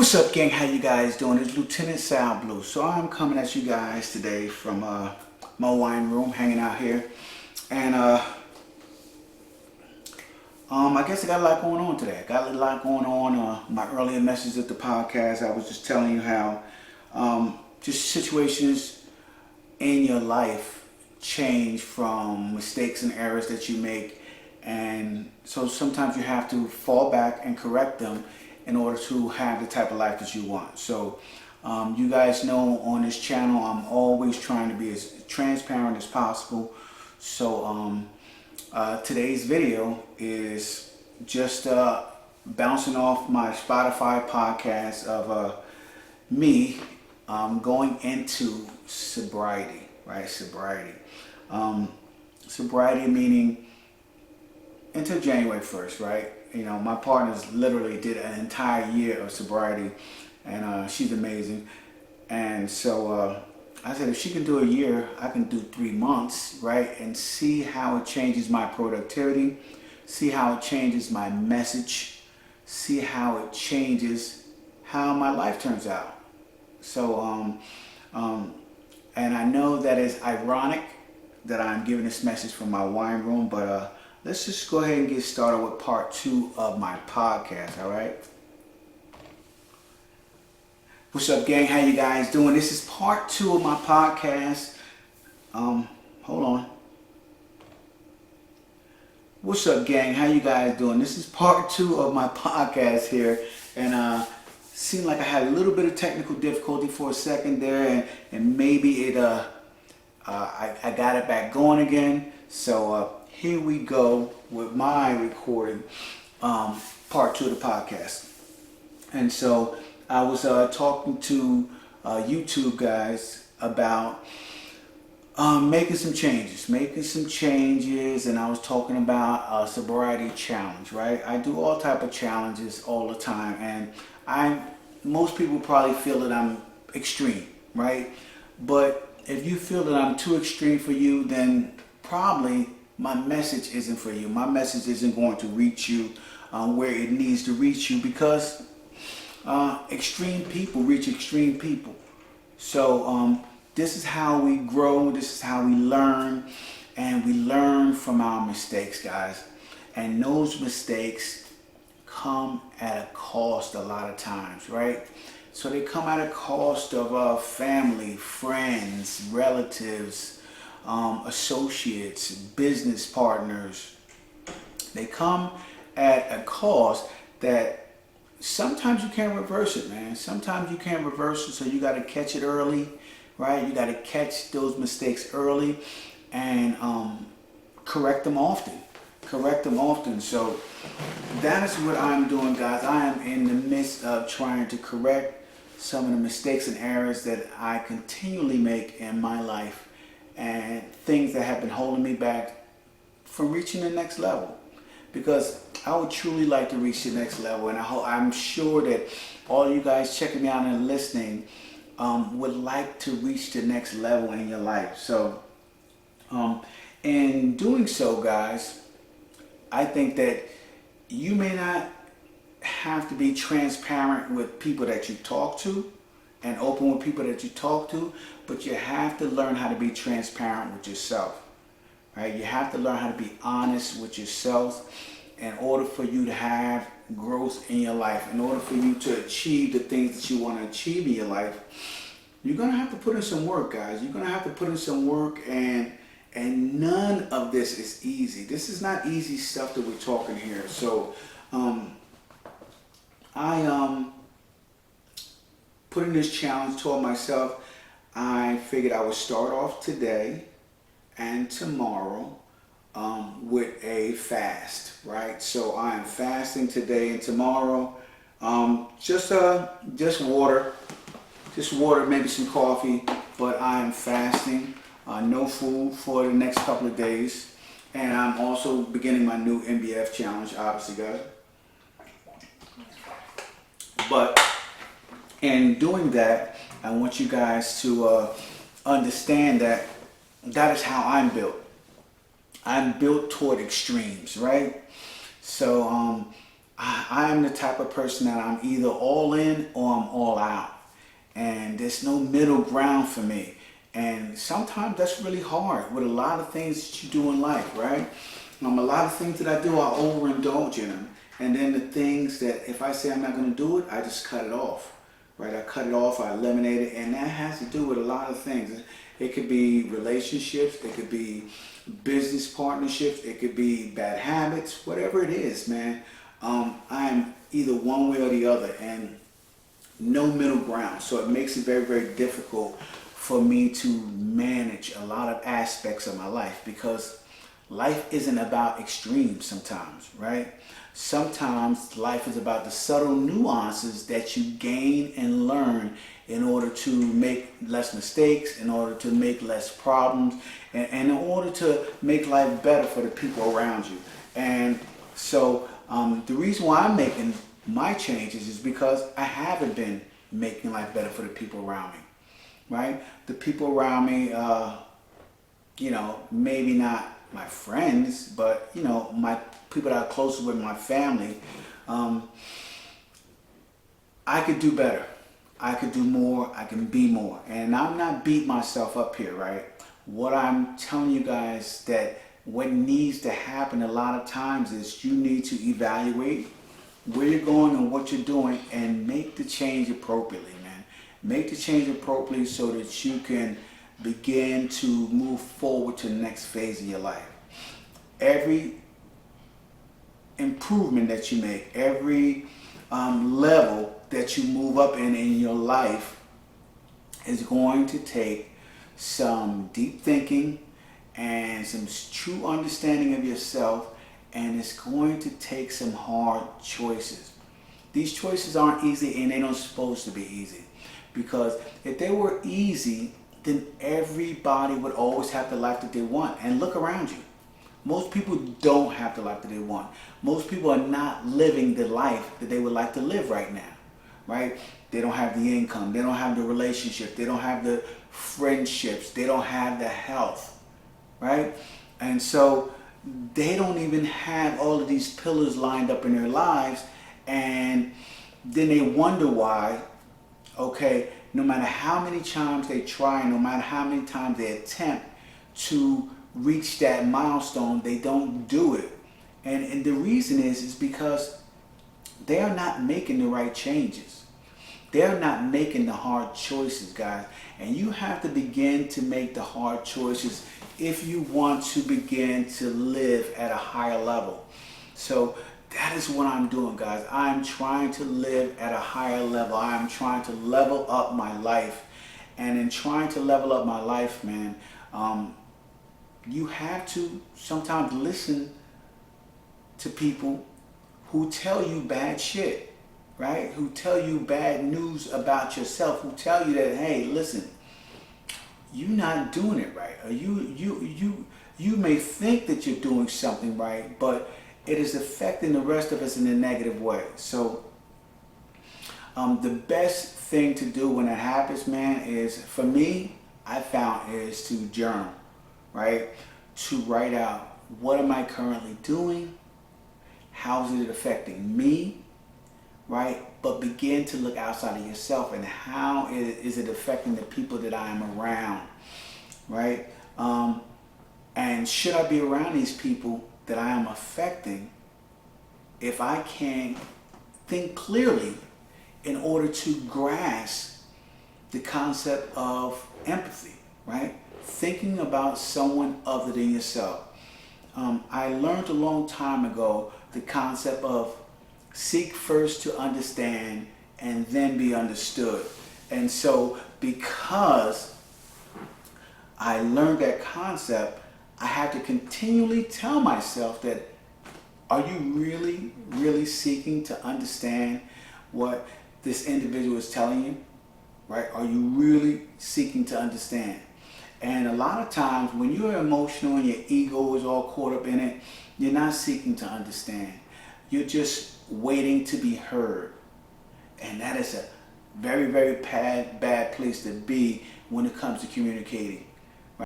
What's up, gang? How you guys doing? It's Lieutenant Sal Blue. So I'm coming at you guys today from my wine room, hanging out here, and I guess I got a lot going on today. I got a lot going on. My earlier message of the podcast, I was just telling you how just situations in your life change from mistakes and errors that you make, and so sometimes you have to fall back and correct them in order to have the type of life that you want. So you guys know on this channel I'm always trying to be as transparent as possible. So today's video is just bouncing off my Spotify podcast of me going into sobriety, right? Sobriety meaning until January 1st, right? You know, my partner's literally did an entire year of sobriety, and she's amazing. And so I said, if she can do a year, I can do 3 months, right? And see how it changes my productivity, see how it changes my message, see how it changes how my life turns out. So, and I know that it's ironic that I'm giving this message from my wine room, but let's just go ahead and get started with part 2 of my podcast, all right? What's up, gang? How you guys doing? This is part 2 of my podcast. Hold on. What's up, gang? How you guys doing? This is part 2 of my podcast here, and seemed like I had a little bit of technical difficulty for a second there, and maybe it I got it back going again. So here we go with my recording, part 2 of the podcast. And so I was talking to YouTube guys about making some changes, and I was talking about a sobriety challenge, right? I do all type of challenges all the time, and most people probably feel that I'm extreme, right? But if you feel that I'm too extreme for you, then probably my message isn't for you. My message isn't going to reach you where it needs to reach you, because extreme people reach extreme people. So this is how we grow, this is how we learn, and we learn from our mistakes, guys. And those mistakes come at a cost a lot of times, right? So they come at a cost of family, friends, relatives, associates, business partners. They come at a cost that sometimes you can't reverse it, man. Sometimes you can't reverse it, so you got to catch it early, right? You got to catch those mistakes early and correct them often. So that is what I'm doing, guys. I am in the midst of trying to correct some of the mistakes and errors that I continually make in my life, and things that have been holding me back from reaching the next level, because I would truly like to reach the next level, and I'm sure that all you guys checking me out and listening would like to reach the next level in your life. So in doing so, guys, I think that you may not have to be transparent with people that you talk to and open with people that you talk to, but you have to learn how to be transparent with yourself, right? You have to learn how to be honest with yourself in order for you to have growth in your life, in order for you to achieve the things that you want to achieve in your life. You're going to have to put in some work, guys. You're going to have to put in some work, and none of this is easy. This is not easy stuff that we're talking here. So I put in this challenge, told myself I figured I would start off today and tomorrow with a fast, right? So I am fasting today and tomorrow. Just water, maybe some coffee, but I am fasting. No food for the next couple of days, and I'm also beginning my new MBF challenge, obviously, guys. But in doing that, I want you guys to understand that that is how I'm built. I'm built toward extremes, right? So I am the type of person that I'm either all in or I'm all out. And there's no middle ground for me. And sometimes that's really hard with a lot of things that you do in life, right? A lot of things that I do, I overindulge in them. And then the things that if I say I'm not going to do it, I just cut it off, right? I cut it off, I eliminate it. And that has to do with a lot of things. It could be relationships, it could be business partnerships, it could be bad habits, whatever it is, man. I am either one way or the other, and no middle ground. So it makes it very, very difficult for me to manage a lot of aspects of my life, because life isn't about extremes sometimes, right? Sometimes life is about the subtle nuances that you gain and learn in order to make less mistakes, in order to make less problems, and in order to make life better for the people around you. And so the reason why I'm making my changes is because I haven't been making life better for the people around me, right? The people around me, maybe not my friends, but, my people that are closest with, my family. I could do better. I could do more. I can be more. And I'm not beating myself up here, right? What I'm telling you guys that what needs to happen a lot of times is you need to evaluate where you're going and what you're doing and make the change appropriately, man. Make the change appropriately so that you can begin to move forward to the next phase of your life. Every improvement that you make, every level that you move up in your life is going to take some deep thinking and some true understanding of yourself, and it's going to take some hard choices. These choices aren't easy, and they don't supposed to be easy, because if they were easy, then everybody would always have the life that they want. And look around you. Most people don't have the life that they want. Most people are not living the life that they would like to live right now, right? They don't have the income, they don't have the relationship, they don't have the friendships, they don't have the health, right? And so they don't even have all of these pillars lined up in their lives, and then they wonder why, okay, no matter how many times they try, no matter how many times they attempt to reach that milestone, they don't do it. And the reason is because they are not making the right changes. They're not making the hard choices, guys. And you have to begin to make the hard choices if you want to begin to live at a higher level. So that is what I'm doing, guys. I'm trying to live at a higher level. I'm trying to level up my life. And in trying to level up my life, man, you have to sometimes listen to people who tell you bad shit, right? Who tell you bad news about yourself, who tell you that, hey, listen, you're not doing it right. Or you may think that you're doing something right, but it is affecting the rest of us in a negative way. So the best thing to do when it happens, man, is, for me, I found, is to journal, right? To write out, what am I currently doing? How is it affecting me, right? But begin to look outside of yourself, and how is it affecting the people that I am around, right? And should I be around these people that I am affecting if I can't think clearly in order to grasp the concept of empathy, right? Thinking about someone other than yourself. I learned a long time ago the concept of seek first to understand and then be understood. And so because I learned that concept, I have to continually tell myself that, are you really, really seeking to understand what this individual is telling you, right? Are you really seeking to understand? And a lot of times when you're emotional and your ego is all caught up in it, you're not seeking to understand. You're just waiting to be heard. And that is a very, very bad place to be when it comes to communicating.